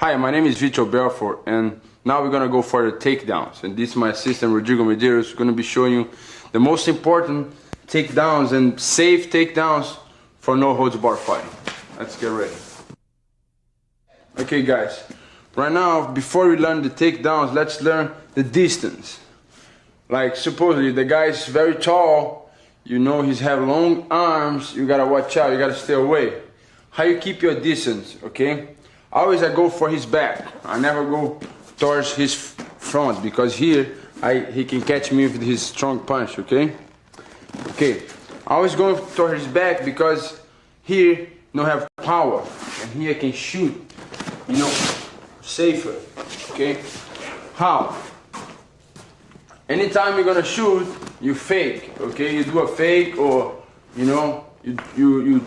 Hi, my name is Vitor Belfort, and now we're gonna go for the takedowns. And this is my assistant Rodrigo Medeiros, who's gonna be showing you the most important takedowns and safe takedowns for no holds bar fighting. Let's get ready. Okay guys, right now before we learn the takedowns, let's learn the distance. Like supposedly the guy is very tall, you know he's have long arms, you gotta watch out, you gotta stay away. How you keep your distance, okay? Always I go for his back. I never go towards his front because here he can catch me with his strong punch, okay? Okay, I always go toward his back because here you don't have power and here I can shoot, you know, safer, okay? How? Anytime you're gonna shoot, you fake, okay? You do a fake or, you know, you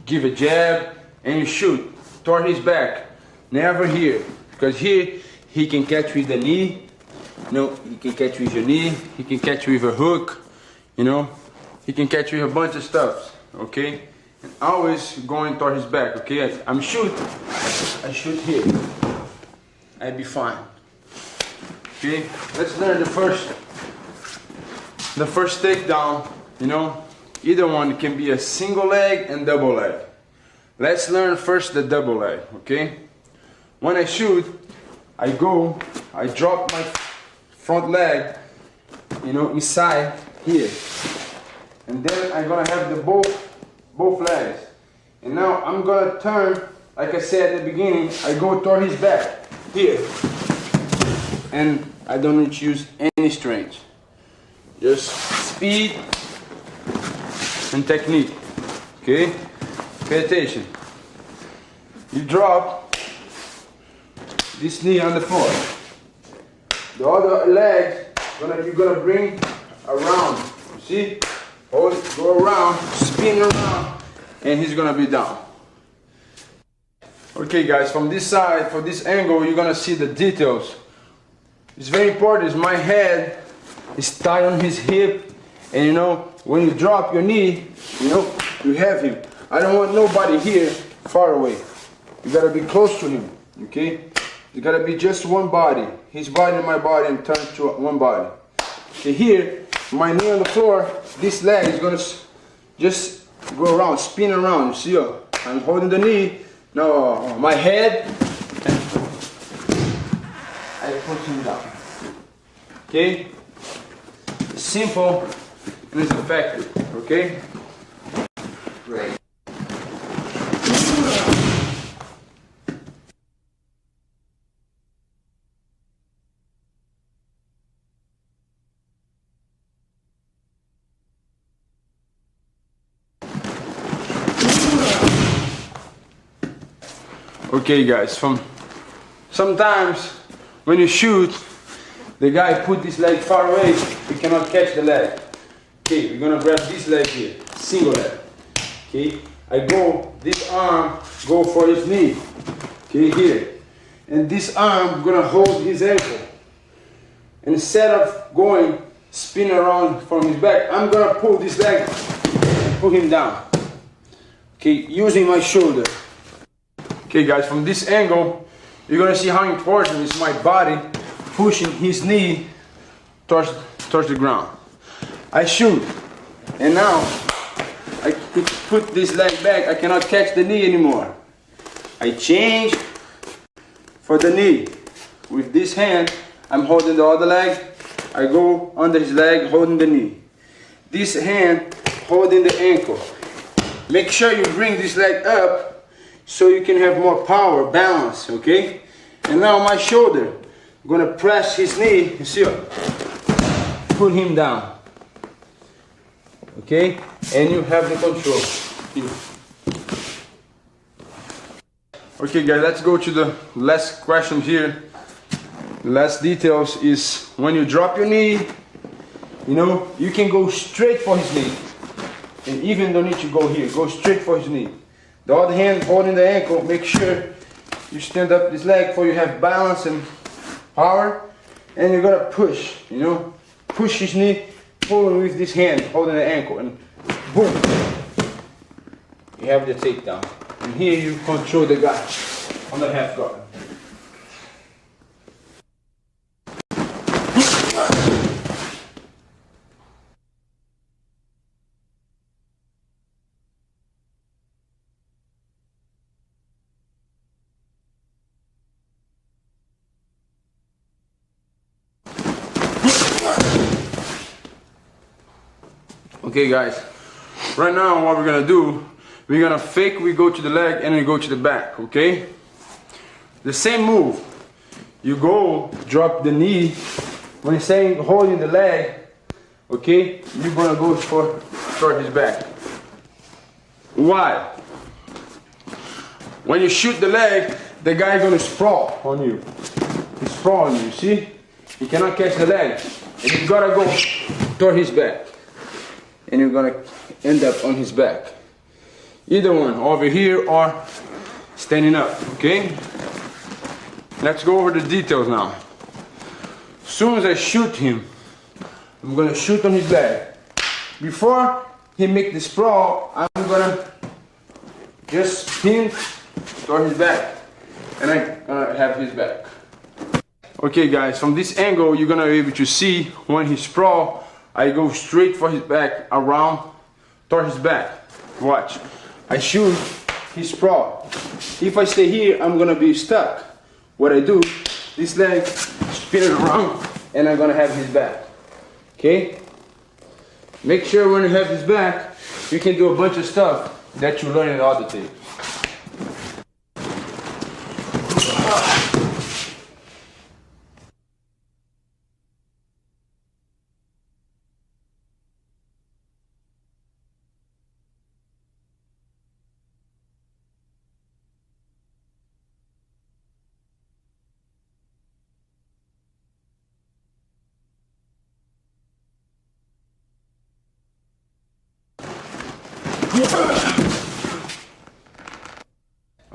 give a jab and you shoot toward his back. Never here, because here he can catch with the knee, you know, he can catch with your knee, he can catch with a hook, you know, he can catch with a bunch of stuff, okay? And always going toward his back, okay? I shoot here, I'd be fine. Okay, let's learn the first takedown, you know, either one can be a single leg and double leg. Let's learn first the double leg, okay? When I shoot, I drop my front leg, you know, inside here. And then I'm gonna have the both legs. And now I'm gonna turn, like I said at the beginning, I go toward his back, here. And I don't need to use any strength. Just speed and technique, okay? Pay attention. You drop this knee on the floor. The other leg, you're gonna bring around. You see? Hold it, go around, spin around, and he's gonna be down. Okay guys, from this side, for this angle, you're gonna see the details. It's very important, is my head is tied on his hip, and you know, when you drop your knee, you know, you have him. I don't want nobody here far away. You gotta be close to him, okay? You gotta be just one body, his body and my body, and turn to one body. Okay, here, my knee on the floor, this leg is gonna just go around, spin around. You see, I'm holding the knee. Now, my head, and I push him down. Okay? Simple and it's effective. Okay? Great. Okay guys, sometimes when you shoot, the guy put this leg far away, he cannot catch the leg. Okay, we're gonna grab this leg here, single leg. Okay, I go, this arm, go for his knee. Okay, here. And this arm gonna hold his ankle. And instead of going, spin around from his back, I'm gonna pull this leg and pull him down. Okay, using my shoulder. Okay guys, from this angle, you're gonna see how important is my body pushing his knee towards the ground. I shoot, and now I put this leg back, I cannot catch the knee anymore. I change for the knee. With this hand, I'm holding the other leg, I go under his leg, holding the knee. This hand, holding the ankle. Make sure you bring this leg up so you can have more power, balance, okay? And now my shoulder, I'm gonna press his knee, you see, put him down, okay? And you have the control. Here. Okay guys, let's go to the last question here. The last details is when you drop your knee, you know, you can go straight for his knee. And even don't need to go here, go straight for his knee. The other hand holding the ankle, make sure you stand up this leg so you have balance and power. And you're gonna push, you know, push his knee, pulling with this hand, holding the ankle, and boom. You have the takedown. And here you control the guy on the half guard. Okay guys, right now what we're gonna do, we're gonna fake we go to the leg and we go to the back, okay? The same move. You go, drop the knee. When he's saying holding the leg, okay, you're gonna go for his back. Why? When you shoot the leg, the guy gonna sprawl on you. He sprawl on you, see? He cannot catch the leg. And you gotta go toward his back. And you're gonna end up on his back. Either one, over here or standing up, okay? Let's go over the details now. As soon as I shoot him, I'm gonna shoot on his leg. Before he make the sprawl, I'm gonna just spin toward his back. And I'm gonna have his back. Okay guys, from this angle, you're gonna be able to see when he sprawl, I go straight for his back, around toward his back. Watch. I shoot, he sprawl. If I stay here, I'm gonna be stuck. What I do, this leg, spin it around, and I'm gonna have his back. Okay? Make sure when you have his back, you can do a bunch of stuff that you learn in the other tape.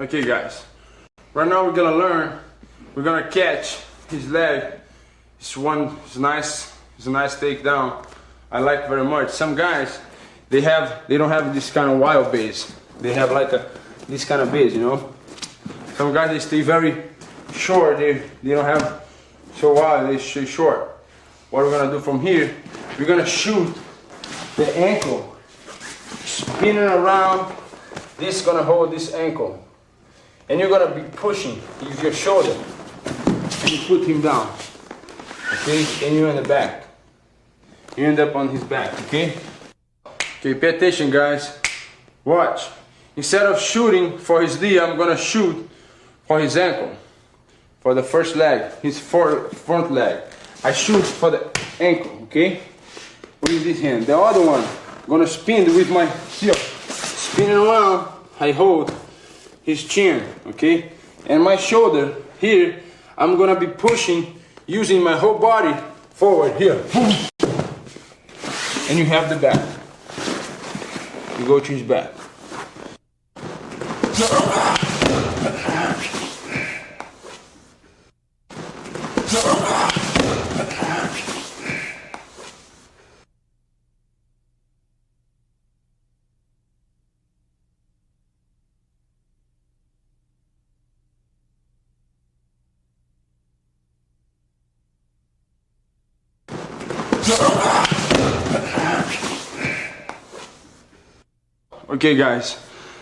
Okay guys, right now we're gonna learn, we're gonna catch his leg. It's a nice takedown. I like very much. Some guys, they don't have this kind of wild base. They have like this kind of base, you know. Some guys, they stay very short. They don't have so wild, they stay short. What we're gonna do from here, we're gonna shoot the ankle, spinning around. This is gonna hold this ankle. And you're gonna be pushing, use your shoulder, and you put him down, okay? And you're in the back. You end up on his back, okay? Okay, pay attention guys. Watch. Instead of shooting for his knee, I'm gonna shoot for his ankle. For the first leg, his front leg. I shoot for the ankle, okay? With this hand. The other one, I'm gonna spin with my heel. Spinning around, I hold his chin, okay? And my shoulder here, I'm gonna be pushing, using my whole body forward here. And you have the back. You go to his back. Okay guys,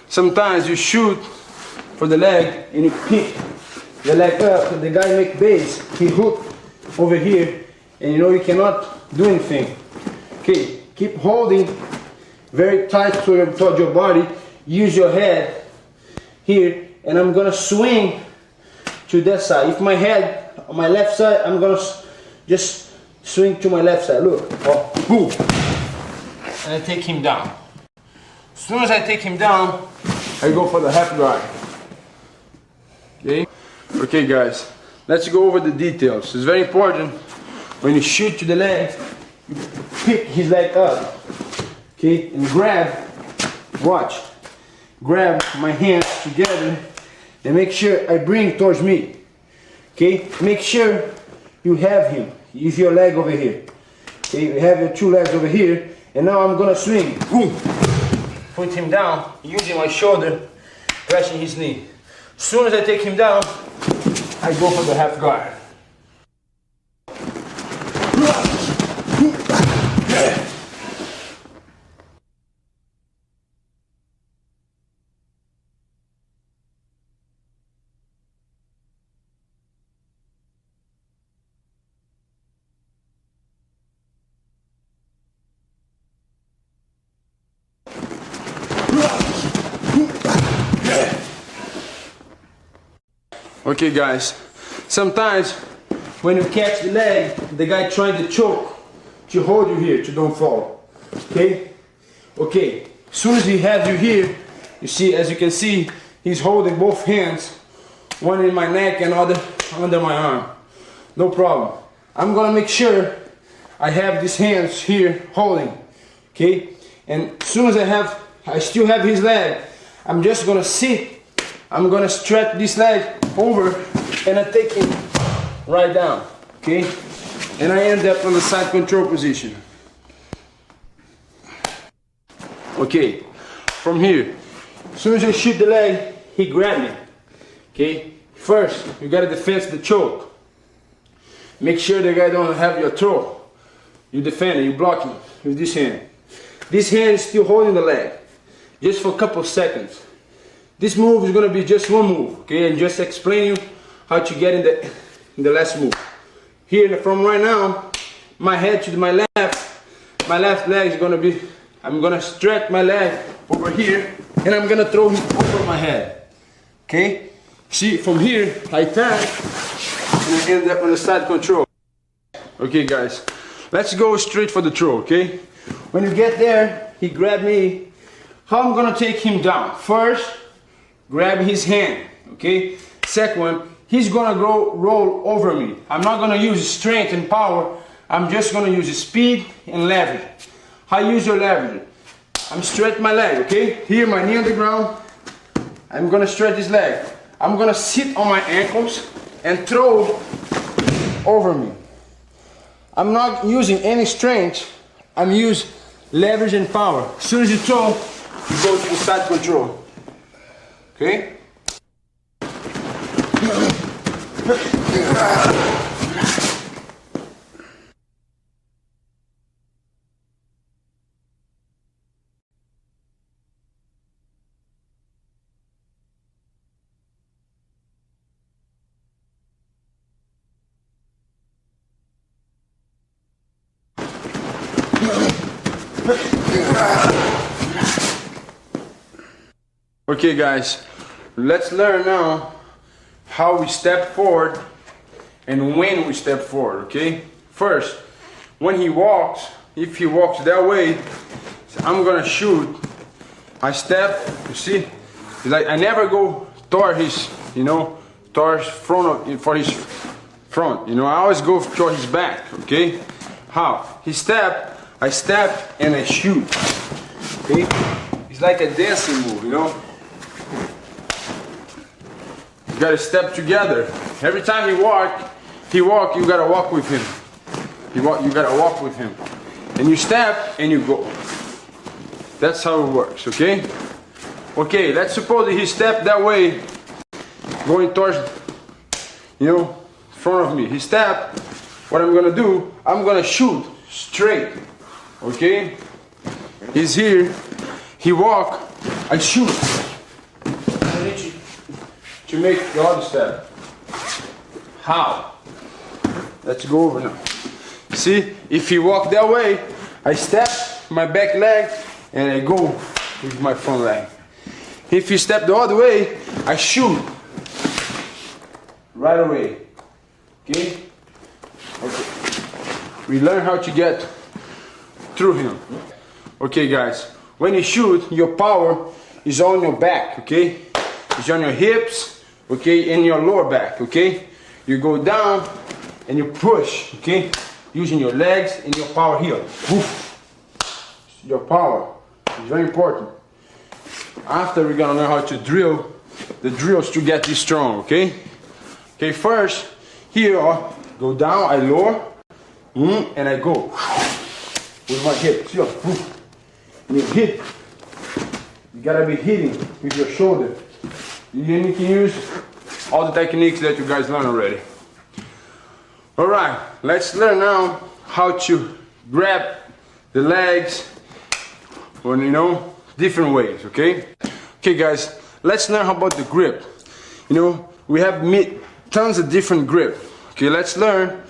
sometimes you shoot for the leg and you pick the leg up, and the guy make base, he hook over here, and you know you cannot do anything. Okay, keep holding very tight towards your body, use your head here, and I'm gonna swing to that side. If my head on my left side, I'm gonna just swing to my left side, look, oh, boom, and I take him down. As soon as I take him down, I go for the half guard. Okay? Okay guys, let's go over the details. It's very important when you shoot to the leg, you pick his leg up. Okay? And grab, watch. Grab my hands together and make sure I bring towards me. Okay? Make sure you have him. Use your leg over here. Okay? You have your two legs over here. And now I'm gonna swing. Boom. Put him down, using my shoulder, pressing his knee. As soon as I take him down, I go for the half guard. Okay guys, sometimes when you catch the leg, the guy trying to choke, to hold you here, to don't fall. Okay? Okay, as soon as he has you here, you see, as you can see, he's holding both hands, one in my neck and other under my arm. No problem. I'm gonna make sure I have these hands here holding. Okay? And as soon as I still have his leg, I'm just gonna sit, I'm gonna stretch this leg over and I take him right down. Okay? And I end up on the side control position. Okay, from here, as soon as I shoot the leg, he grab me. Okay, first you gotta defend the choke. Make sure the guy don't have your throat. You defend it, you block him with this hand. This hand is still holding the leg, just for a couple of seconds. This move is gonna be just one move, okay, and just explain you how to get in the last move. Here, from right now, my head to my left leg is gonna be, I'm gonna stretch my leg over here, and I'm gonna throw him over my head. Okay? See, from here, I turn, and I end up on the side control. Okay, guys, let's go straight for the throw, okay? When you get there, he grab me. How I'm gonna take him down? First, grab his hand, okay? Second one, he's gonna roll over me. I'm not gonna use strength and power. I'm just gonna use speed and leverage. How you use your leverage? I'm stretch my leg, okay? Here, my knee on the ground. I'm gonna stretch this leg. I'm gonna sit on my ankles and throw over me. I'm not using any strength. I'm using leverage and power. As soon as you throw, you go to the side control. Okay? Okay guys, let's learn now how we step forward and when we step forward, okay? First, when he walks, if he walks that way, I'm gonna shoot. I step, you see? It's like I never go toward his, towards for his front, I always go toward his back, okay? How? He step, I step and I shoot, okay? It's like a dancing move, You gotta step together. Every time he walk, you gotta walk with him. You gotta walk with him. And you step and you go. That's how it works, okay? Okay, let's suppose he stepped that way, going towards, front of me. He stepped. What I'm gonna do, I'm gonna shoot straight, okay? He's here, he walk, I shoot. I need to make the other step. How? Let's go over now. See, if he walk that way, I step my back leg and I go with my front leg. If he step the other way, I shoot right away. Okay? Okay. We learn how to get through him. Okay guys, when you shoot, your power is on your back, okay? It's on your hips, okay, and your lower back, okay? You go down and you push, okay? Using your legs and your power here. Woof. Your power is very important. After, we're gonna learn how to drill the drills to get this strong, okay? Okay, first, here, go down, I lower, and I go with my hip. See, and you hit. You gotta be hitting with your shoulder. You can use all the techniques that you guys learned already. All right, let's learn now how to grab the legs, or different ways. Okay. Okay, guys, let's learn about the grip. We have tons of different grip. Okay, let's learn,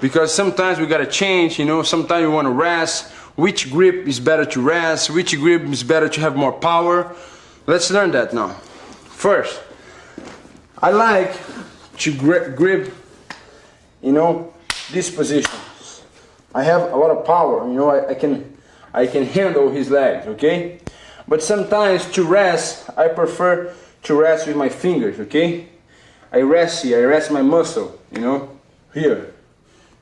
because sometimes we gotta change. Sometimes we want to rest. Which grip is better to rest? Which grip is better to have more power? Let's learn that now. First, I like to grip, you know, this position. I have a lot of power, you know, I can handle his legs, okay? But sometimes to rest, I prefer to rest with my fingers, okay? I rest here, I rest my muscle, you know, here.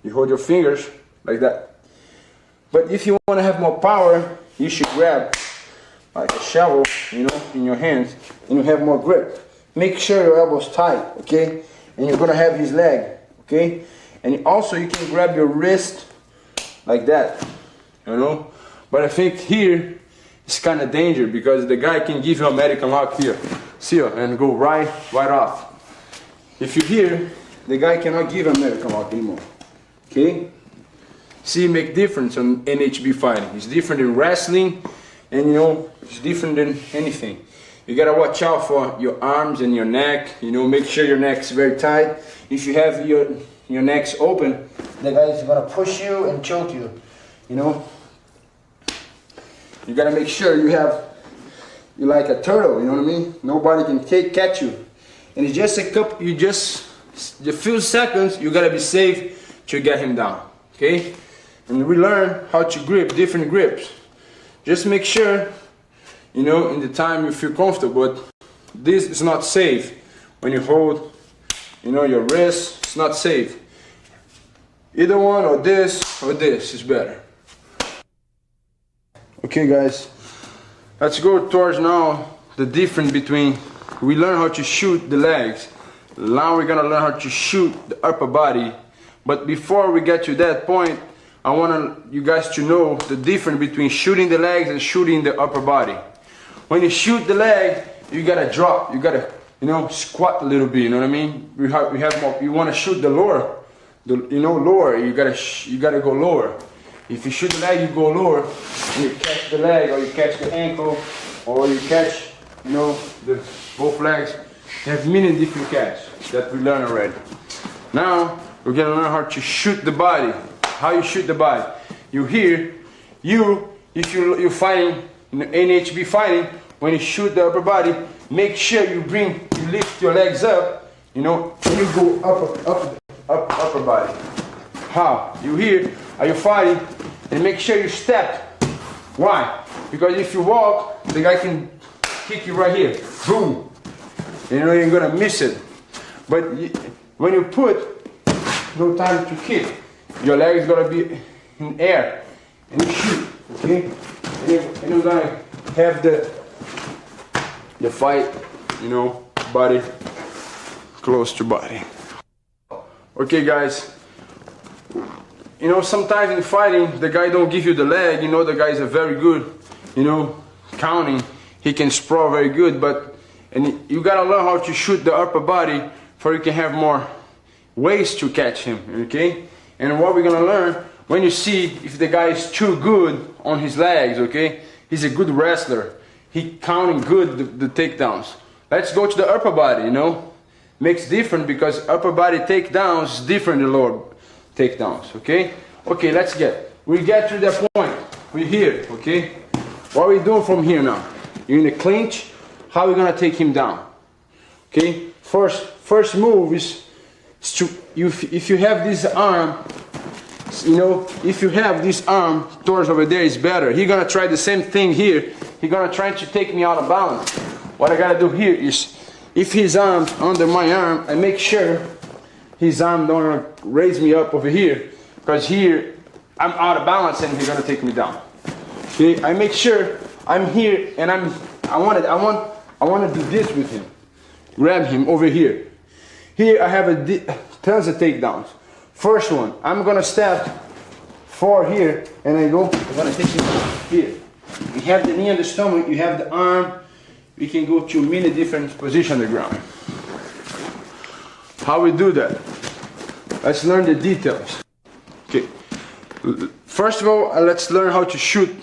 You hold your fingers like that. But if you want to have more power, you should grab like a shovel, you know, in your hands, and you have more grip. Make sure your elbow's tight, okay? And you're gonna have his leg, okay? And also you can grab your wrist like that, you know? But I think here it's kind of dangerous because the guy can give you a American lock here, see, and go right off. If you're here, the guy cannot give American lock anymore, okay? See, make difference on NHB fighting. It's different in wrestling, and you know, it's different than anything. You gotta watch out for your arms and your neck, you know, make sure your neck's very tight. If you have your neck's open, the guy is gonna push you and choke you, you know. You gotta make sure you're like a turtle, you know what I mean? Nobody can catch you. And it's just a few seconds, you gotta be safe to get him down, okay? And we learn how to grip different grips. Just make sure, you know, in the time you feel comfortable, but this is not safe. When you hold, you know, your wrist, it's not safe. Either one or this is better. Okay guys, let's go towards now the difference between, we learn how to shoot the legs. Now we're gonna learn how to shoot the upper body. But before we get to that point, I want you guys to know the difference between shooting the legs and shooting the upper body. When you shoot the leg, you gotta drop, you gotta, you know, squat a little bit, you know what I mean? We have more, you wanna shoot the lower, you know, lower, you gotta go lower. If you shoot the leg, you go lower, and you catch the leg, or you catch the ankle, or you catch, you know, both legs. You have many different catches that we learned already. Now, we're gonna learn how to shoot the body. How you shoot the body. You here, if you're fighting, in NHB fighting, when you shoot the upper body, make sure you lift your legs up, you know, and you go upper body. How? You here, are you fighting, and make sure you step. Why? Because if you walk, the guy can kick you right here. Boom. You know, you're gonna miss it. But when you put, no time to kick. Your leg is gonna be in air, and you shoot, okay? And you're gonna have the fight, you know, body close to body. Okay, guys. You know, sometimes in fighting, the guy don't give you the leg. You know, the guy is a very good, you know, counting. He can sprawl very good, and you gotta learn how to shoot the upper body, for you can have more ways to catch him, okay? And what we're gonna learn, when you see if the guy is too good on his legs, okay? He's a good wrestler. He counting good the takedowns. Let's go to the upper body, you know? Makes different because upper body takedowns is different than lower takedowns, okay? Okay, we get to that point. We're here, okay? What are we doing from here now? You're in a clinch. How are we gonna take him down? Okay? First move is to, if you have this arm, you know, if you have this arm towards over there, is better. He's gonna try the same thing here. He's gonna try to take me out of balance. What I gotta do here is, if his arm's under my arm, I make sure his arm don't raise me up over here, because here I'm out of balance and he's gonna take me down. Okay, I make sure I'm here and I want to do this with him. Grab him over here. Here I have tons of takedowns. First one, I'm gonna step forward here, and I'm gonna take him here. You have the knee on the stomach, you have the arm. We can go to many different positions on the ground. How we do that? Let's learn the details. Okay. First of all, let's learn how to shoot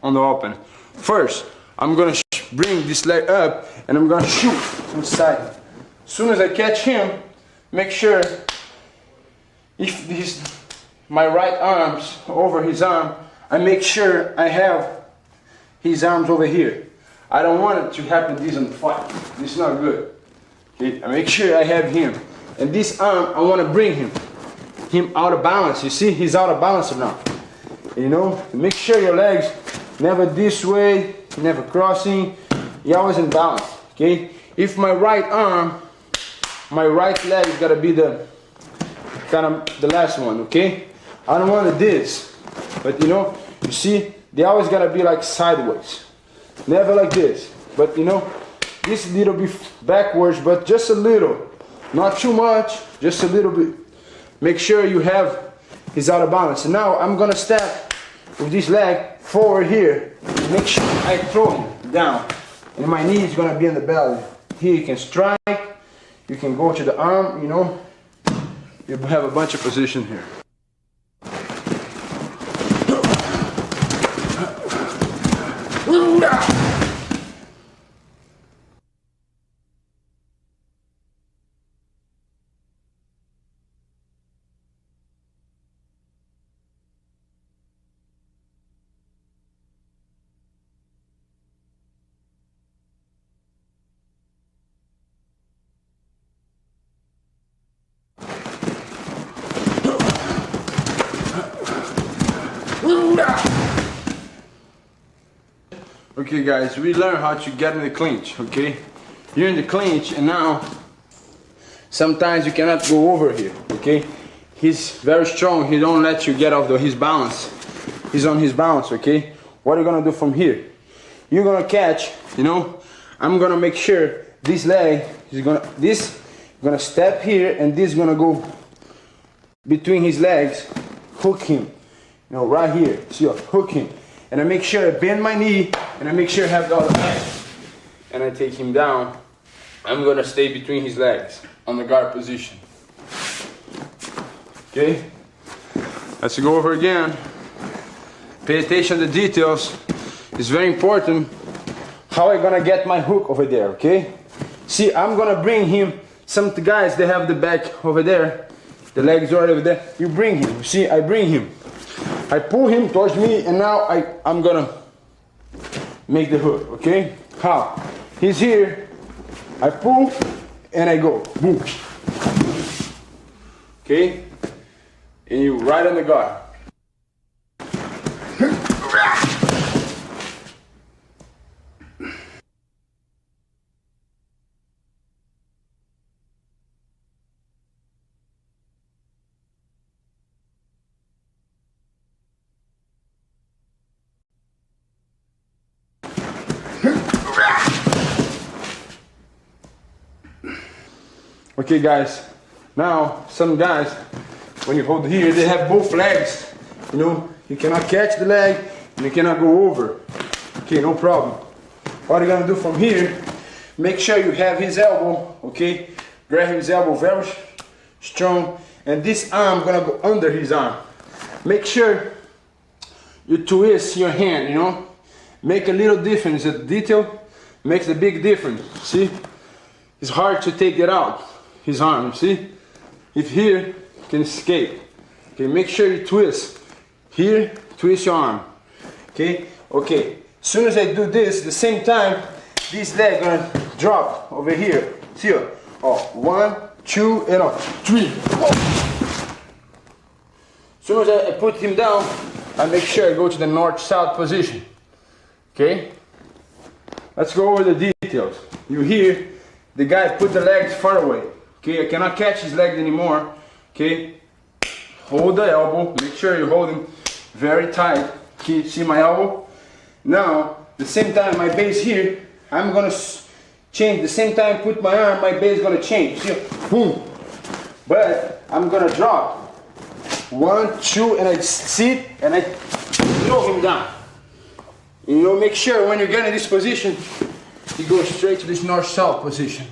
on the open. First, I'm gonna bring this leg up, and I'm gonna shoot from the side. As soon as I catch him, make sure if my right arm's over his arm, I make sure I have his arms over here. I don't want it to happen this on the fight. This is not good. Okay? I make sure I have him. And this arm, I want to bring him out of balance. You see, he's out of balance now. You know, make sure your legs never this way, never crossing. You're always in balance, okay? If my right arm, my right leg is gotta be the kind of the last one, okay? I don't want this, but you know, you see, they always gotta be like sideways, never like this. But you know, this little bit backwards, but just a little, not too much, just a little bit. Make sure you have his out of balance. And now I'm gonna step with this leg forward here. Make sure I throw him down, and my knee is gonna be on the belly. Here you can strike, you can go to the arm, you know. You have a bunch of position here. Okay guys, we learned how to get in the clinch, okay? You're in the clinch and now sometimes you cannot go over here, okay? He's very strong, he don't let you get off his balance. He's on his balance, okay? What are you gonna do from here? You're gonna catch, you know, I'm gonna make sure this leg is gonna step here, and this is gonna go between his legs, hook him, you know, right here, see, hook him. And I make sure I bend my knee, and I make sure I have the other leg. And I take him down. I'm gonna stay between his legs on the guard position. Okay? Let's go over again. Pay attention to the details. It's very important how I'm gonna get my hook over there, okay? See, I'm gonna bring him. Some guys, they have the back over there. The legs are over there. You bring him. See, I bring him. I pull him towards me, and now I'm gonna make the hook, okay? How? He's here, I pull, and I go, boom. Okay? And you right on the guard. Okay guys, now some guys, when you hold here, they have both legs, you know, you cannot catch the leg and you cannot go over. Okay, no problem. What you're gonna do from here, make sure you have his elbow, okay, grab his elbow very strong, and this arm gonna go under his arm. Make sure you twist your hand, you know, make a little difference. The detail makes a big difference. See, it's hard to take it out. His arm, see? If here, you can escape. Okay, make sure you twist. Here, twist your arm. Okay? Okay. As soon as I do this, the same time, this leg gonna drop over here. See? Oh, 1, 2, and 3. Whoa. As soon as I put him down, I make sure I go to the north-south position. Okay? Let's go over the details. You hear the guy put the legs far away. Okay, I cannot catch his legs anymore. Okay, hold the elbow. Make sure you hold him very tight. Okay, see my elbow? Now, the same time my base here, I'm gonna change. The same time put my arm, my base is gonna change. See, boom. But I'm gonna drop. 1, 2, and I sit and I throw him down. You know, make sure when you get in this position, you go straight to this north-south position.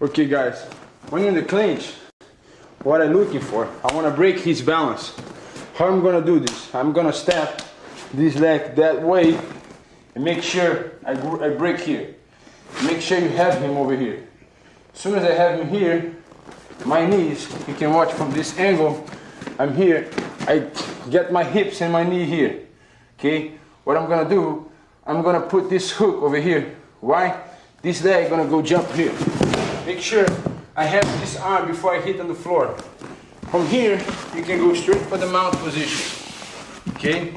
Okay guys, when you're in the clinch, what I'm looking for, I want to break his balance. How I'm gonna do this? I'm gonna step this leg that way and make sure I break here. Make sure you have him over here. As soon as I have him here, my knees, you can watch from this angle, I'm here, I get my hips and my knee here. Okay? What I'm gonna do, I'm gonna put this hook over here. Why? This leg gonna go jump here. Make sure I have this arm before I hit on the floor. From here, you can go straight for the mount position. Okay?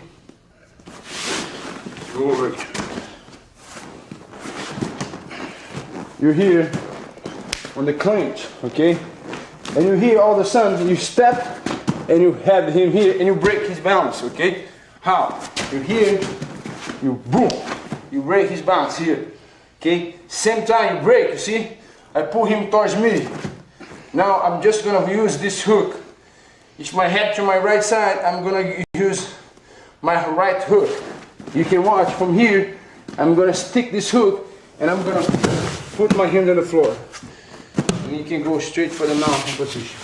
Go over here. You're here on the clinch, okay? And you here all of a sudden, you step and you have him here and you break his balance, okay? How? You're here, you boom, you break his balance here, okay? Same time you break, you see? I pull him towards me. Now I'm just gonna use this hook. It's my head to my right side, I'm gonna use my right hook. You can watch from here, I'm gonna stick this hook and I'm gonna put my hand on the floor. And you can go straight for the mountain position.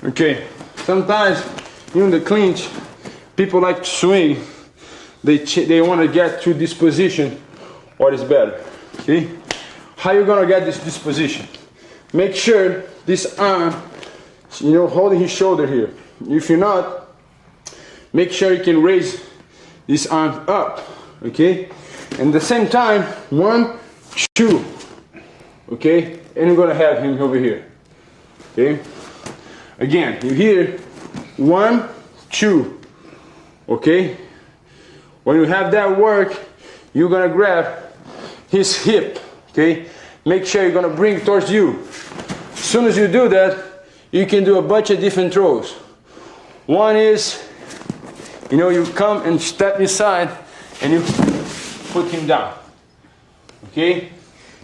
Okay, sometimes in the clinch, people like to swing. They want to get to this position, what is better. Okay, how you gonna get this position? Make sure this arm, holding his shoulder here. If you're not, make sure you can raise this arm up. Okay, and at the same time, 1, 2. Okay, and you're gonna have him over here. Okay. Again, you hear 1, 2, okay? When you have that work, you're gonna grab his hip, okay? Make sure you're gonna bring it towards you. As soon as you do that, you can do a bunch of different throws. One is, you come and step inside and you put him down, okay?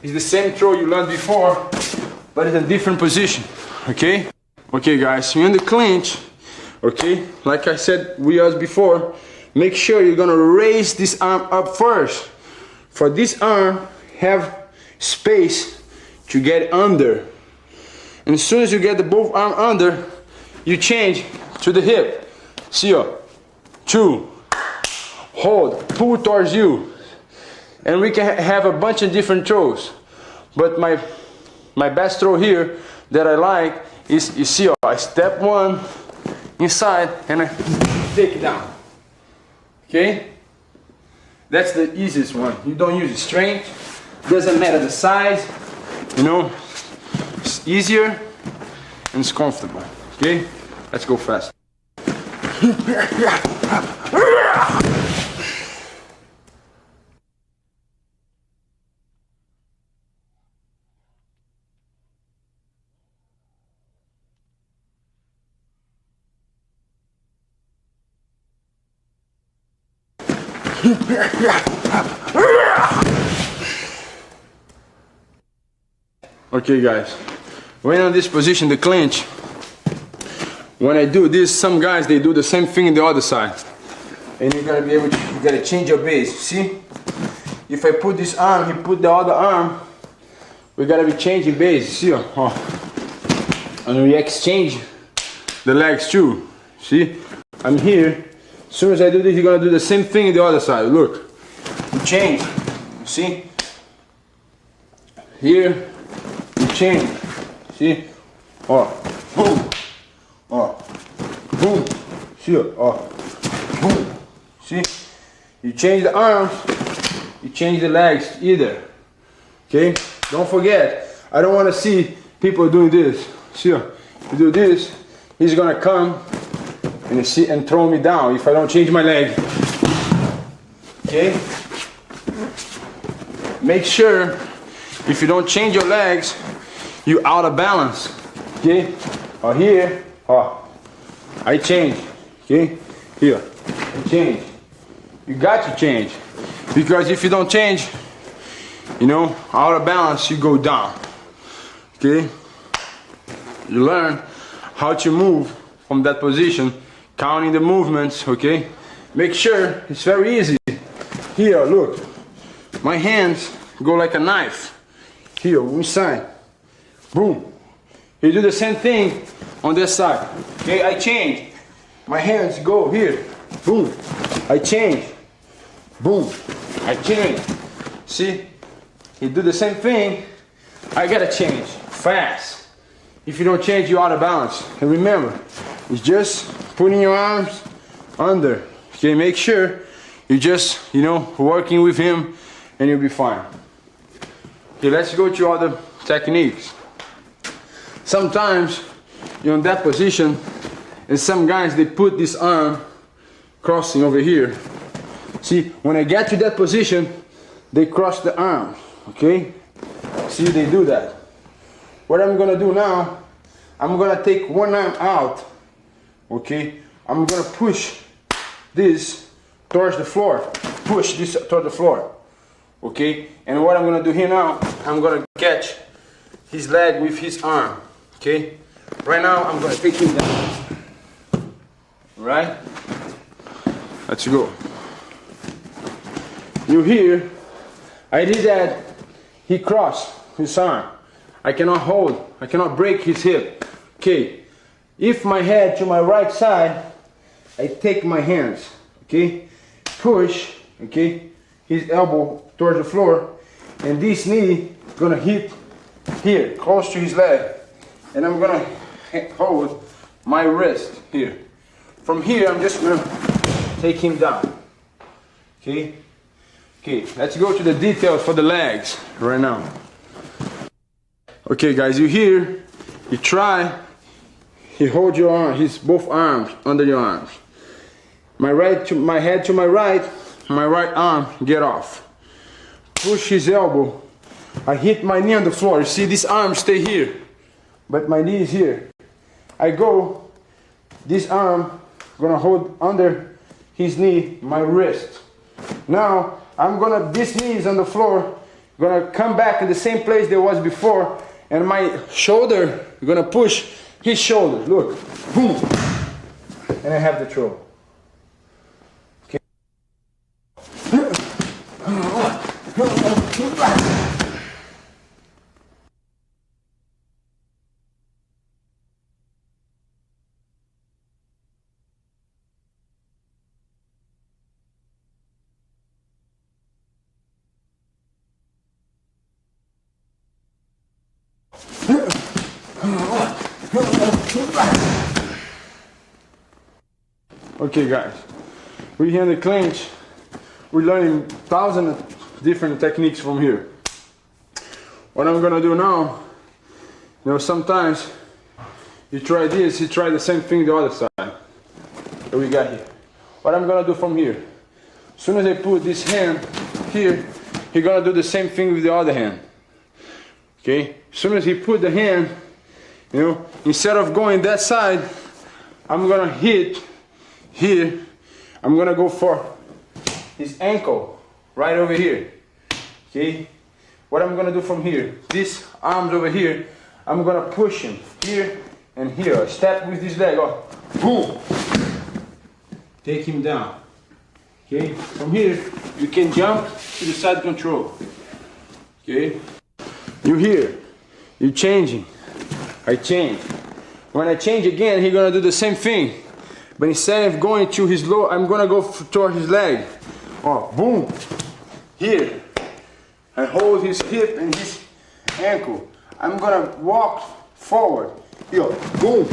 It's the same throw you learned before, but it's a different position, okay? Okay guys, you're in the clinch, okay? Like I said before, make sure you're gonna raise this arm up first. For this arm, have space to get under. And as soon as you get the both arm under, you change to the hip. See, 2, hold, pull towards you. And we can have a bunch of different throws. But my best throw here that I like is, you see, I step 1 inside and I take it down. Okay? That's the easiest one. You don't use strength. Doesn't matter the size. It's easier and it's comfortable. Okay? Let's go fast. Okay guys, when in this position, the clinch, when I do this, some guys, they do the same thing in the other side. And you gotta change your base. See? If I put this arm, he put the other arm, we gotta be changing base. See? And we exchange the legs too. See? I'm here. As soon as I do this, you're gonna do the same thing in the other side. Look. You change. You see? Here. You change. See? Boom. Boom. See? Boom. See? You change the arms. You change the legs either. Okay? Don't forget. I don't want to see people doing this. See? You do this. He's gonna come and throw me down if I don't change my leg. Okay? Make sure if you don't change your legs, you're out of balance. Okay? or here, or I change. Okay, here, I change. You got to change, because if you don't change, you know, out of balance, you go down. Okay, you learn how to move from that position, counting the movements. Okay, make sure it's very easy. Here, look, my hands go like a knife. Here, inside, boom. You do the same thing on this side. Okay, I change. My hands go here, boom. I change, boom. I change. See, you do the same thing. I gotta change fast. If you don't change, you're out of balance. And remember, it's just putting your arms under. Okay, make sure you just, you know, working with him, and you'll be fine. Okay, let's go to other techniques. Sometimes you're in that position, and some guys, they put this arm crossing over here. See, when I get to that position, they cross the arm. Okay, see, they do that. What I'm gonna do now, I'm gonna take one arm out. Okay, I'm gonna push this towards the floor. Push this towards the floor. Okay, and what I'm gonna do here now, I'm gonna catch his leg with his arm. Okay, right now I'm gonna take him down. Right? Let's go. You hear? I did that. He crossed his arm. I cannot hold. I cannot break his hip. Okay. If my head to my right side, I take my hands. Okay. Push. Okay. His elbow towards the floor, and this knee gonna hit here, close to his leg, and I'm gonna hold my wrist here. From here, I'm just gonna take him down. Okay. Okay, let's go to the details for the legs right now. Okay, guys, you hear, you try, you hold your arm, both arms under your arms. My head to my right arm, get off. Push his elbow. I hit my knee on the floor. You see, this arm stay here, but my knee is here. I go, this arm gonna hold under his knee, my wrist. Now, this knee is on the floor, gonna come back in the same place there was before, and my shoulder, gonna push his shoulder, look, boom, and I have the throw. Okay. Okay, guys, we here in the clinch, we're learning thousands of different techniques from here. What I'm gonna do now, you know, sometimes you try this, you try the same thing the other side that we got here. What I'm gonna do from here, as soon as I put this hand here, he's gonna do the same thing with the other hand. Okay, as soon as he put the hand, you know, instead of going that side, I'm gonna hit here. I'm gonna go for his ankle right over here. Okay, what I'm gonna do from here, this arms over here, I'm gonna push him here and here. Step with this leg, oh, boom, take him down. Okay, from here you can jump to the side control. Okay, you here, you changing, I change. When I change again, he's gonna do the same thing, but instead of going to his low, I'm gonna go toward his leg. Oh, boom, here. I hold his hip and his ankle. I'm gonna walk forward, here, boom,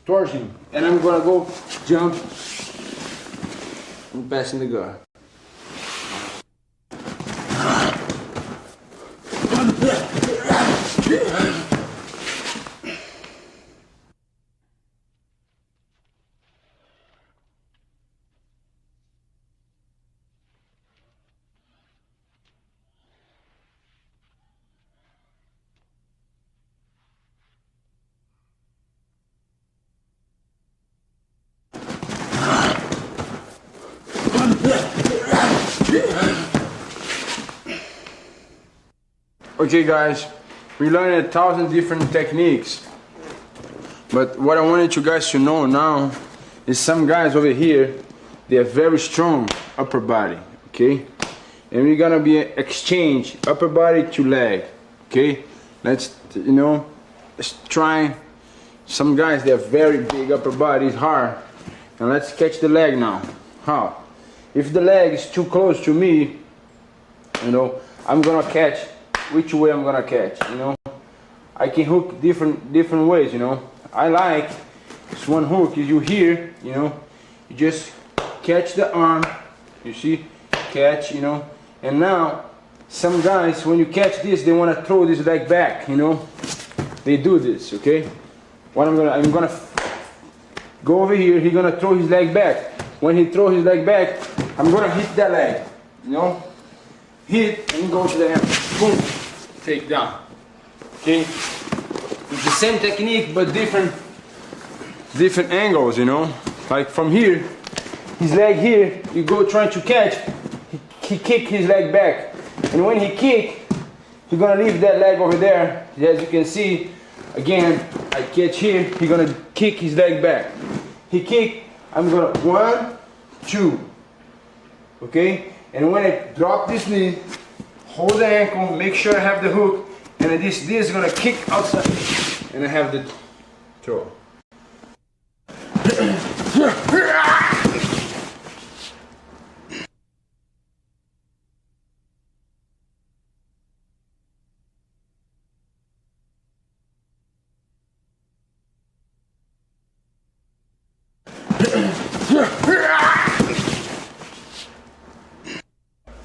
towards him, and I'm gonna go jump and pass in the guard. Okay guys, we learned 1,000 different techniques, but what I wanted you guys to know now is some guys over here, they are very strong upper body, okay? And we're gonna be exchange upper body to leg, okay? Let's, let's try. Some guys, they have very big upper body, it's hard. And let's catch the leg now. How? If the leg is too close to me, I'm gonna catch which way I'm gonna catch, I can hook different ways, I like this one hook is you here, you just catch the arm, you see, catch, and now some guys, when you catch this, they want to throw this leg back, they do this, okay? What I'm gonna go over here, he's gonna throw his leg back. When he throws his leg back, I'm gonna hit that leg, hit and go to the hand, boom, take down, okay? It's the same technique but different angles, like from here, his leg here, you go trying to catch, he kick his leg back, and when he kick, he's gonna leave that leg over there. As you can see, again, I catch here, he's gonna kick his leg back. He kick, I'm gonna 1, 2, okay? And when I drop this knee, hold the ankle, make sure I have the hook, and this is gonna kick outside, and I have the throw.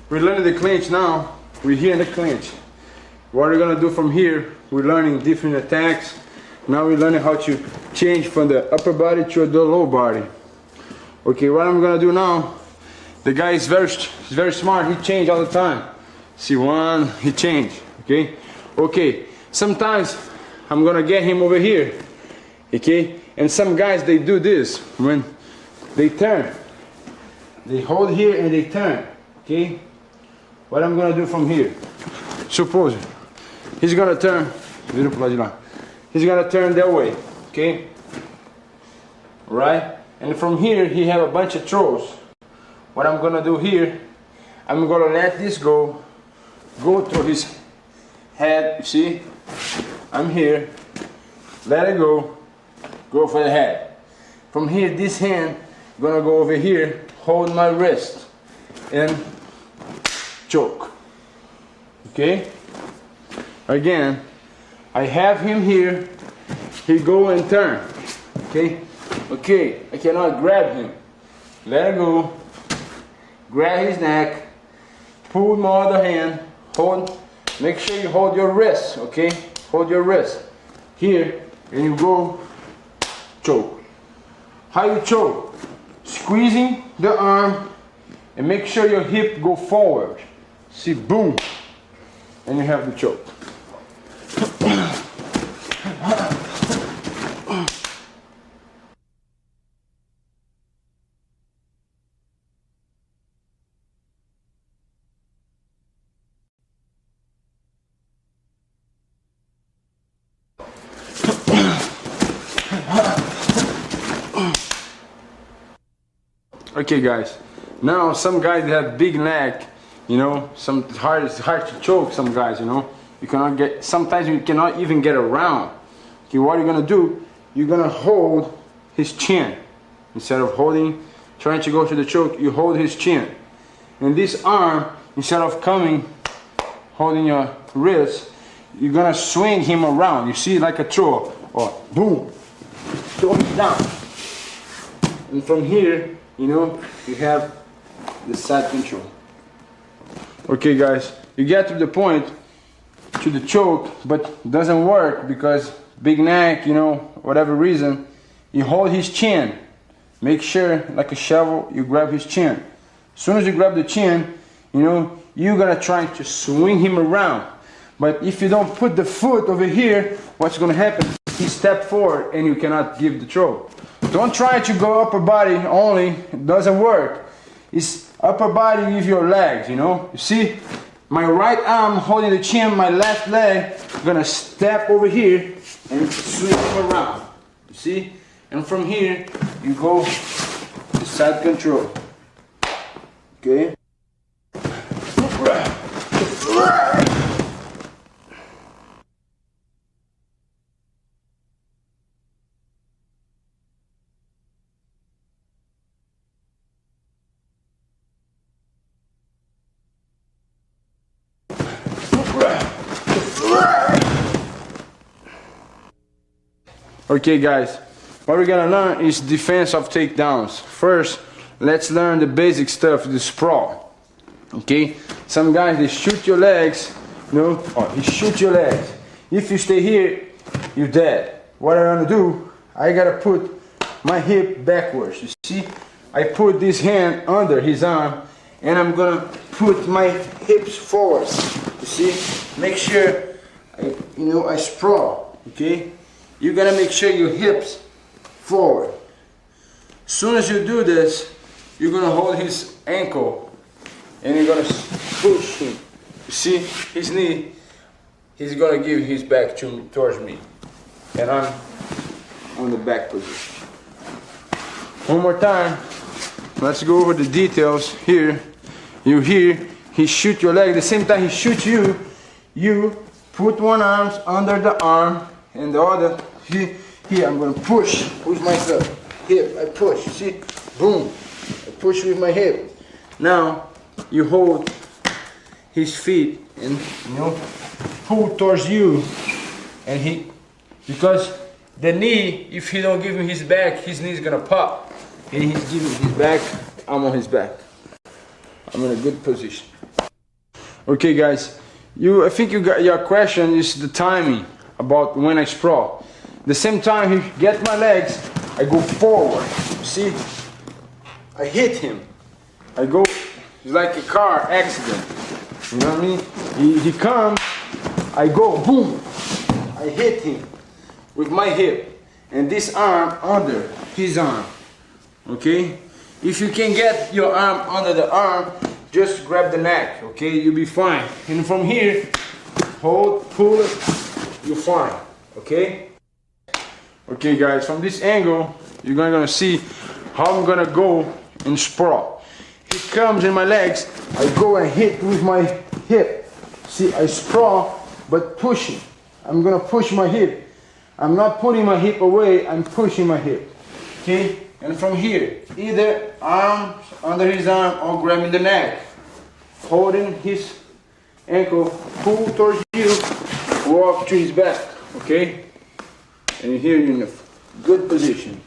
We're learning the clinch now. We're here in the clinch. What we're gonna do from here, we're learning different attacks. Now we're learning how to change from the upper body to the lower body. Okay, what I'm gonna do now, the guy is very smart, he change all the time. See one, he change, okay? Okay, sometimes I'm gonna get him over here, okay? And some guys, they do this, when they turn. They hold here and they turn, okay? What I'm gonna do from here, suppose he's gonna turn, he's gonna turn that way, okay? Right? And from here, he have a bunch of throws. What I'm gonna do here, I'm gonna let this go through his head, you see? I'm here, let it go for the head. From here, this hand, gonna go over here, hold my wrist, and choke, okay? Again, I have him here, he go and turn, okay? Okay, I cannot grab him. Let it go, grab his neck, pull my other hand, hold, make sure you hold your wrist, okay? Hold your wrist here, and you go choke. How you choke? Squeezing the arm and make sure your hip go forward. See, boom, and you have the choke. Okay guys, now some guys have big neck, some it's hard to choke some guys, you cannot get, sometimes you cannot even get around. Okay, what you're gonna do, you're gonna hold his chin. Instead of trying to go to the choke, you hold his chin. And this arm, instead of holding your wrist, you're gonna swing him around. You see, like a throw, or boom, throw him down. And from here, you have the side control. Okay guys, you get to the point, to the choke, but doesn't work because big neck, whatever reason, you hold his chin. Make sure, like a shovel, you grab his chin. As soon as you grab the chin, you're gonna try to swing him around. But if you don't put the foot over here, what's gonna happen? He step forward and you cannot give the throw. Don't try to go upper body only, it doesn't work. It's upper body with your legs, you see? my right arm holding the chin, my left leg gonna step over here and swing him around. You see? And from here, you go to side control. Okay? Okay guys, what we're gonna learn is defense of takedowns. First, let's learn the basic stuff, the sprawl. Okay, some guys, they shoot your legs, you know, or he shoot your legs. If you stay here, you're dead. What I'm gonna do, I gotta put my hip backwards. You see, I put this hand under his arm and I'm gonna put my hips forward. You see, make sure I sprawl. Okay, you gotta make sure your hips forward. As soon as you do this, you're gonna hold his ankle and you're gonna push him. You see his knee, he's gonna give his back towards me, and I'm on the back position. One more time, let's go over the details here. You hear he shoot your leg, the same time he shoots you, you put one arm under the arm and the other here. I'm gonna push with my hip. I push, you see, boom, I push with my hip. Now you hold his feet and pull towards you, and because the knee, if he don't give him his back, his knee is gonna pop, and he's giving his back, I'm on his back. I'm in a good position. Okay guys, I think you got your question is the timing about when I sprawl. The same time he gets my legs, I go forward. You see, I hit him. I go, it's like a car accident. You know what I mean? He comes, I go, boom. I hit him with my hip and this arm under his arm. Okay? If you can get your arm under the arm, just grab the neck. Okay? You'll be fine. And from here, hold, pull it, you're fine. Okay? Okay guys, from this angle, you're gonna see how I'm gonna go and sprawl. He comes in my legs, I go and hit with my hip. See, I sprawl, but pushing. I'm gonna push my hip. I'm not putting my hip away, I'm pushing my hip. Okay? And from here, either arms under his arm or grabbing the neck. Holding his ankle, pull towards you, walk to his back. Okay? And here you're in a good position.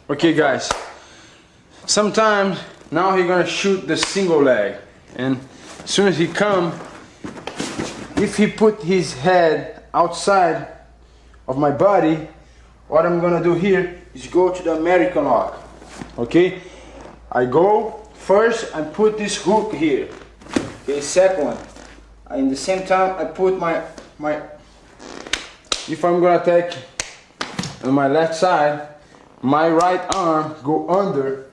Okay guys, sometimes now he's gonna shoot the single leg, and as soon as he come, if he put his head outside of my body, what I'm gonna do here is go to the American lock. Okay, I go first, I put this hook here. Okay, second one, in the same time I put my if I'm gonna attack on my left side, my right arm go under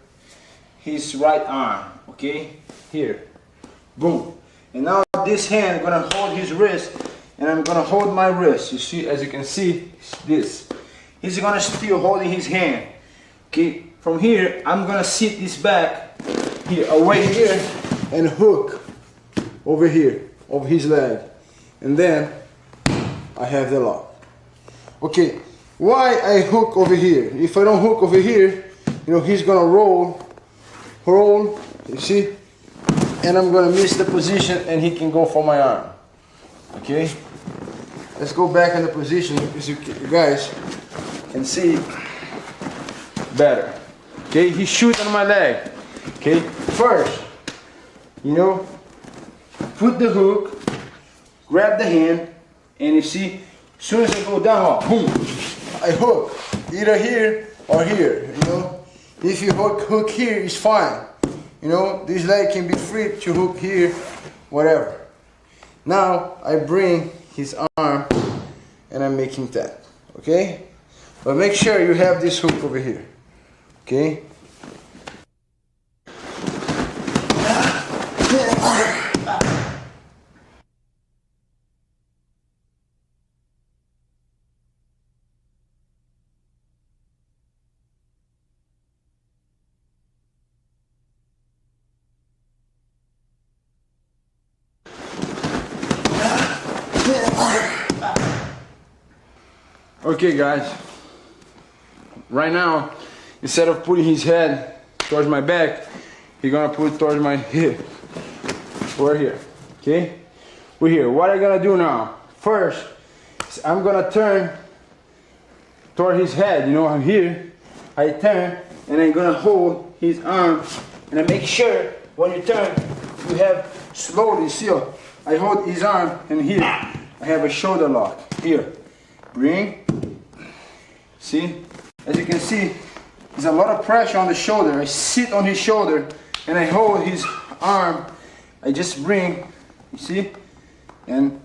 his right arm. Okay, here, boom. And now this hand gonna hold his wrist, and I'm gonna hold my wrist. You see, as you can see, this. He's gonna still holding his hand. Okay, from here I'm gonna sit this back here, away here, and hook over here, over his leg, and then I have the lock. Okay, why I hook over here? If I don't hook over here, he's gonna roll, you see, and I'm gonna miss the position and he can go for my arm. Okay, let's go back in the position because you guys can see better. Okay, he shoots on my leg. Okay, first, put the hook, grab the hand, and you see, as soon as I go down, boom, I hook either here or here, you know. If you hook here, it's fine. You know, this leg can be free to hook here, whatever. Now I bring his arm and I make him tap, okay? But make sure you have this hook over here, okay? Okay guys, right now, instead of putting his head towards my back, he's gonna put it towards my hip. We're here, okay? We're here. What I'm gonna do now, first, I'm gonna turn toward his head, you know, I'm here. I turn, and I'm gonna hold his arm, and I make sure when you turn, you have slowly, see, I hold his arm, and here, I have a shoulder lock, here. Bring, see, as you can see, there's a lot of pressure on the shoulder. I sit on his shoulder and I hold his arm. I just bring, you see, and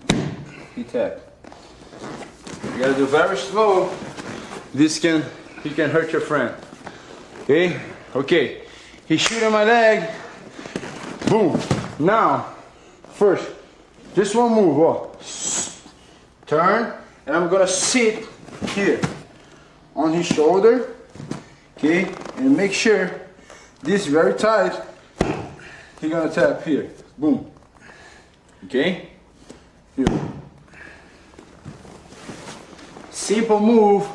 he tap. You gotta do very slow. He can hurt your friend. Okay, okay. He's shooting my leg. Boom. Now, first, just one move. Oh. Turn. And I'm gonna sit here on his shoulder, okay? And make sure this is very tight. He's gonna tap here, boom, okay? Here. Simple move,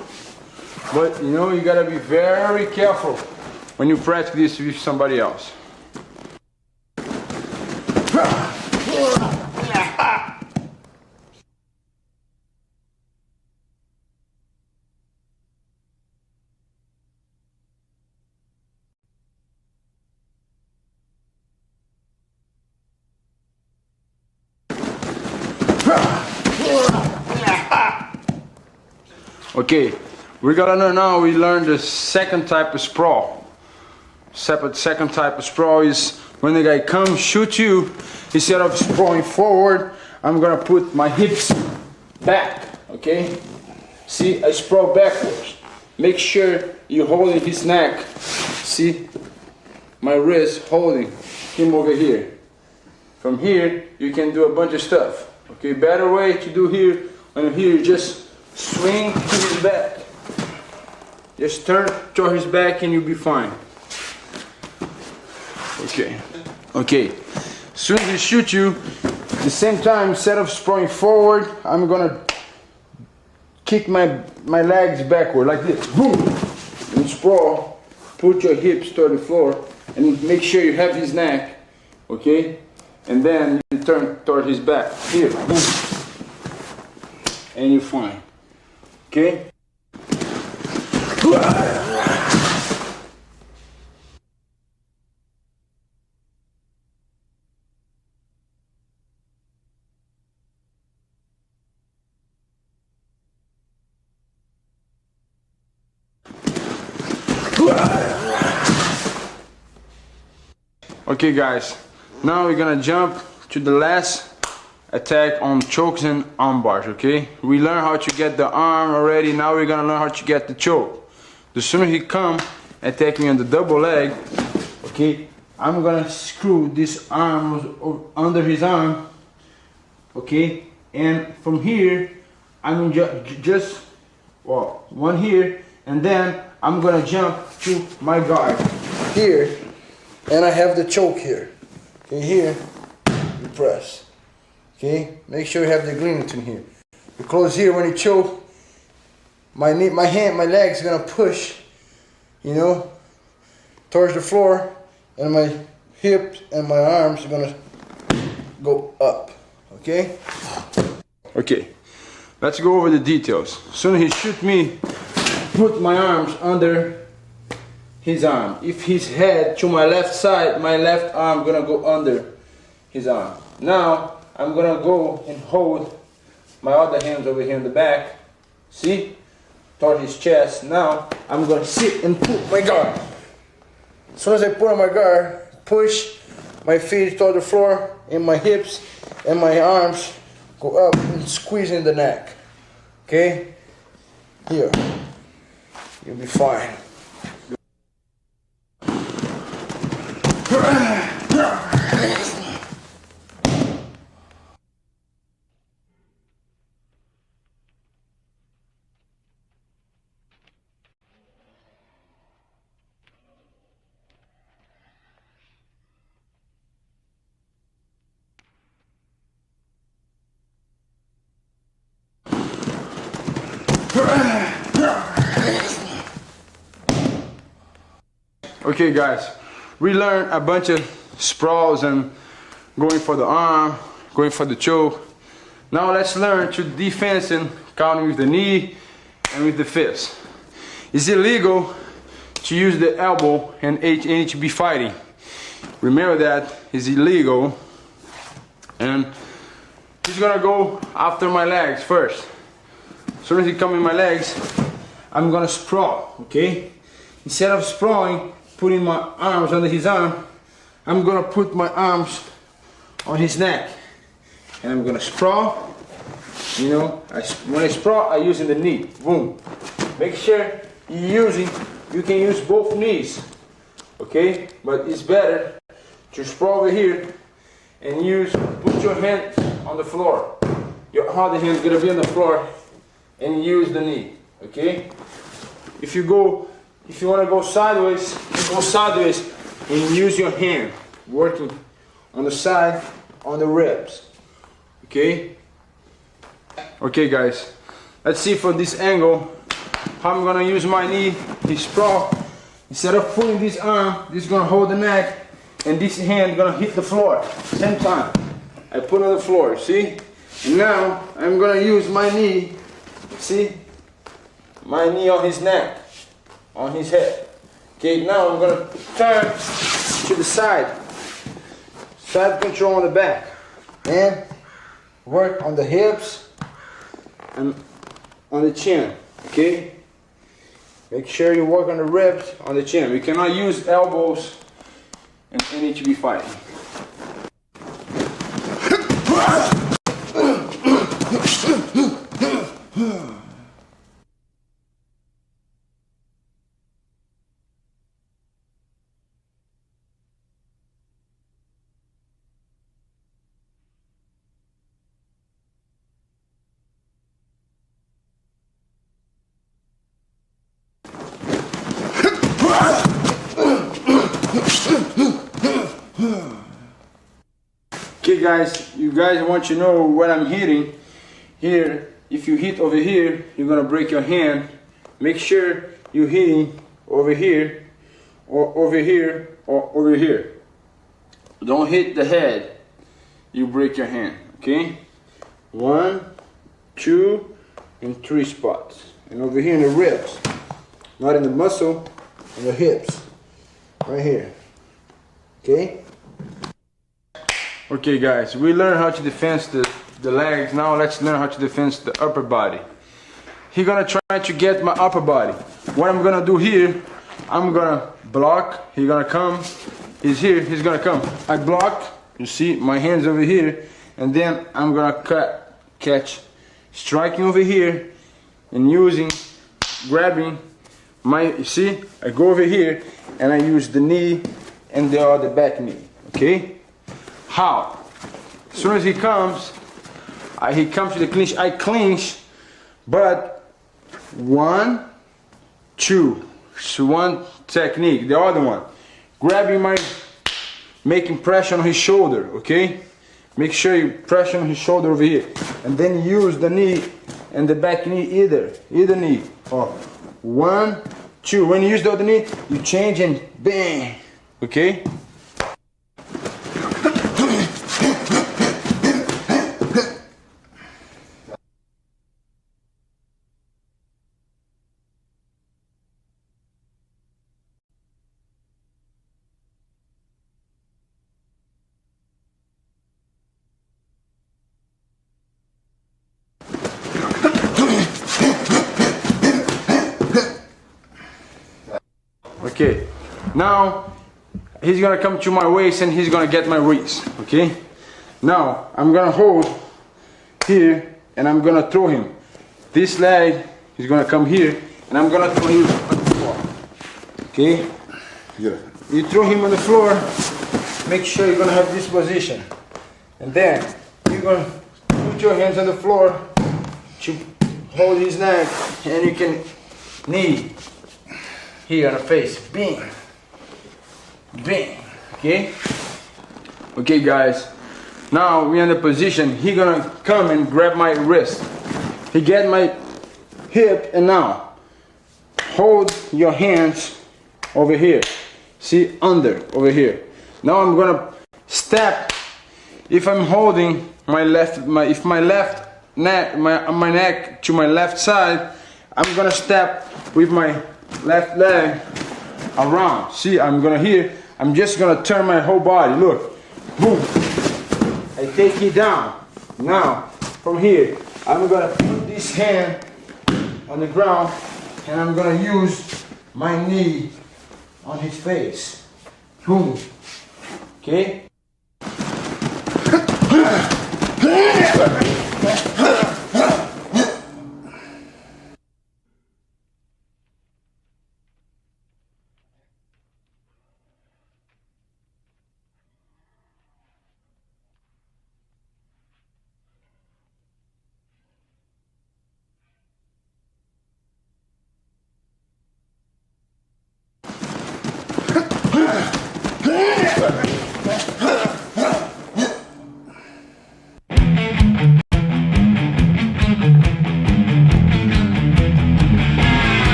but you know you gotta be very careful when you practice this with somebody else. Okay, we're gonna learn now. We learned the second type of sprawl. Second type of sprawl is when the guy comes, shoot you. Instead of sprawling forward, I'm gonna put my hips back. Okay, see, I sprawl backwards. Make sure you're holding his neck. See, my wrist holding him over here. From here, you can do a bunch of stuff. Okay, better way to do here. When I'm here, you just swing to his back. Just turn toward his back and you'll be fine. Okay. Okay. As soon as he shoots you, at the same time, instead of sprawling forward, I'm gonna kick my legs backward like this. Boom! And sprawl. Put your hips toward the floor and make sure you have his neck. Okay? And then you turn toward his back. Here. Boom. And you're fine. Okay? Okay guys, now we're gonna jump to the last attack on chokes and arm bars, okay? We learned how to get the arm already, now we're gonna learn how to get the choke. The sooner he come attack me on the double leg, okay, I'm gonna screw this arm under his arm, okay? And from here, I'm just, well, one here, and then I'm gonna jump to my guard here, and I have the choke here. Okay, here, you press. Okay, make sure you have the green in here. You close here when you choke. My knee, my hand, my leg's gonna push, you know, towards the floor, and my hips and my arms are gonna go up. Okay. Okay. Let's go over the details. As soon as he shoot me, put my arms under his arm. If his head to my left side, my left arm gonna go under his arm. Now I'm gonna go and hold my other hands over here in the back. See? toward his chest. Now I'm gonna sit and put my guard. As soon as I put on my guard, push my feet toward the floor and my hips and my arms go up and squeeze in the neck. Okay? Here. You'll be fine. Okay guys, we learned a bunch of sprawls and going for the arm, going for the choke. Now let's learn to defense and counting with the knee and with the fist. It's illegal to use the elbow and HB fighting. Remember that it's illegal. And he's gonna go after my legs first. As soon as he comes in my legs, I'm gonna sprawl, okay? Instead of sprawling, putting my arms under his arm, I'm gonna put my arms on his neck. And I'm gonna sprawl, you know, when I sprawl, I use the knee, boom. Make sure you can use both knees, okay? But it's better to sprawl over here and put your hands on the floor. Your other hand's gonna be on the floor and use the knee, okay? If you wanna go sideways, you go sideways and use your hand, working on the side, on the ribs, okay? Okay guys, let's see from this angle how I'm gonna use my knee, this sprawl. Instead of pulling this arm, this is gonna hold the neck, and this hand gonna hit the floor, same time. I put on the floor, see? And now I'm gonna use my knee, see? My knee on his neck, on his head. Okay, now I'm gonna turn to the side. Side control on the back. And work on the hips and on the chin, okay? Make sure you work on the ribs, on the chin. We cannot use elbows and HB fighting. Okay guys, you guys want to know what I'm hitting here. If you hit over here, you're gonna break your hand. Make sure you're hitting over here, or over here, or over here. Don't hit the head, you break your hand, okay? 1, 2, and 3 spots. And over here in the ribs, not in the muscle, in the hips, right here, okay? Okay guys, we learned how to defend the legs. Now let's learn how to defend the upper body. He's gonna try to get my upper body. What I'm gonna do here, I'm gonna block. He's gonna come. He's here, he's gonna come. I block, you see my hands over here, and then I'm gonna catch, striking over here, and grabbing you see, I go over here, and I use the knee and the other back knee, okay? How? As soon as he comes to the clinch, I clinch, but 1, 2. So one technique, the other one. Making pressure on his shoulder, okay? Make sure you pressure on his shoulder over here. And then use the knee and the back knee either knee. Oh, 1, 2. When you use the other knee, you change and bang, okay? Okay, now he's gonna come to my waist and he's gonna get my wrist. Okay, now I'm gonna hold here and I'm gonna throw him. This leg is gonna come here and I'm gonna throw him on the floor. Okay, you throw him on the floor. Make sure you're gonna have this position, and then you're gonna put your hands on the floor to hold his neck, and you can knee here on the face. Bing, bing. Okay guys, now we're in the position. He gonna come and grab my wrist. He get my hip, and now hold your hands over here. See, under over here. Now I'm gonna step. If I'm holding my neck to my left side, I'm gonna step with my left leg around. See, I'm just gonna turn my whole body. Look, boom. I take it down. Now, from here, I'm gonna put this hand on the ground and I'm gonna use my knee on his face. Boom. Okay?